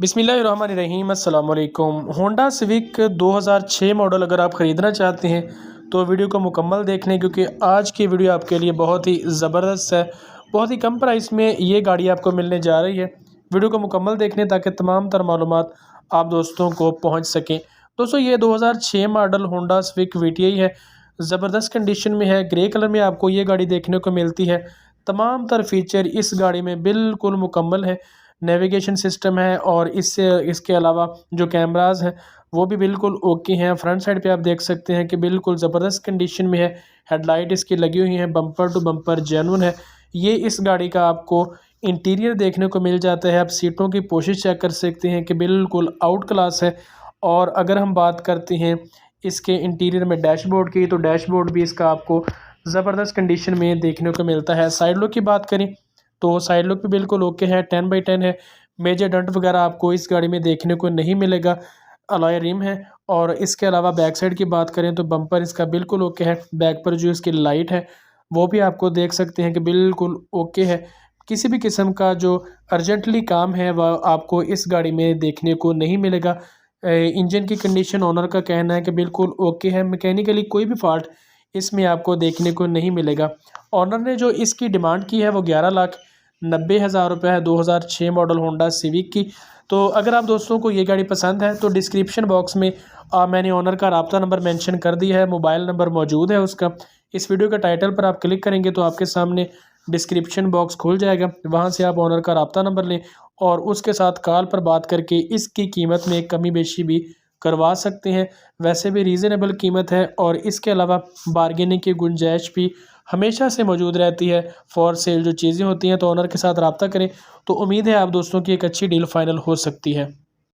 बिस्मिल्लाहिर्रहमानिर्रहीम अस्सलाम वालेकुम। होंडा सिविक 2006 मॉडल अगर आप ख़रीदना चाहते हैं तो वीडियो को मुकम्मल देख लें, क्योंकि आज की वीडियो आपके लिए बहुत ही ज़बरदस्त है। बहुत ही कम प्राइस में ये गाड़ी आपको मिलने जा रही है। वीडियो को मुकम्मल देख लें ताकि तमाम तर मालूमात आप दोस्तों को पहुँच सकें। दोस्तों, ये 2006 मॉडल होंडा सिविक VTI है। ज़बरदस्त कंडीशन में है। ग्रे कलर में आपको ये गाड़ी देखने को मिलती है। तमाम तर फीचर इस गाड़ी में बिल्कुल मुकम्मल है। नेविगेशन सिस्टम है और इसके अलावा जो कैमराज़ हैं वो भी बिल्कुल ओके हैं। फ्रंट साइड पे आप देख सकते हैं कि बिल्कुल ज़बरदस्त कंडीशन में है। हेडलाइट इसकी लगी हुई है। बम्पर टू बम्पर जेन्युइन है। ये इस गाड़ी का आपको इंटीरियर देखने को मिल जाता है। आप सीटों की पोशिश चेक कर सकते हैं कि बिल्कुल आउट क्लास है। और अगर हम बात करते हैं इसके इंटीरियर में डैशबोर्ड की, तो डैशबोर्ड भी इसका आपको ज़बरदस्त कंडीशन में देखने को मिलता है। साइड लुक की बात करें तो साइड लुक भी बिल्कुल ओके है। 10/10 है। मेजर डंट वगैरह आपको इस गाड़ी में देखने को नहीं मिलेगा। अलॉय रिम है। और इसके अलावा बैक साइड की बात करें तो बम्पर इसका बिल्कुल ओके है। बैक पर जो इसकी लाइट है वो भी आपको देख सकते हैं कि बिल्कुल ओके है। किसी भी किस्म का जो अर्जेंटली काम है वह आपको इस गाड़ी में देखने को नहीं मिलेगा। इंजन की कंडीशन ओनर का कहना है कि बिल्कुल ओके है। मैकेनिकली कोई भी फॉल्ट इसमें आपको देखने को नहीं मिलेगा। ओनर ने जो इसकी डिमांड की है वो 11,90,000 रुपये है 2006 मॉडल होंडा सिविक की। तो अगर आप दोस्तों को ये गाड़ी पसंद है तो डिस्क्रिप्शन बॉक्स में मैंने ओनर का रब्ता नंबर मेंशन कर दिया है। मोबाइल नंबर मौजूद है उसका। इस वीडियो के टाइटल पर आप क्लिक करेंगे तो आपके सामने डिस्क्रिप्शन बॉक्स खुल जाएगा। वहाँ से आप ओनर का रब्ता नंबर लें और उसके साथ कॉल पर बात करके इसकी कीमत में कमी बेशी भी करवा सकते हैं। वैसे भी रीज़नेबल कीमत है और इसके अलावा बार्गेनिंग की गुंजाइश भी हमेशा से मौजूद रहती है। फॉर सेल जो चीज़ें होती हैं तो ओनर के साथ रब्ता करें, तो उम्मीद है आप दोस्तों की एक अच्छी डील फाइनल हो सकती है।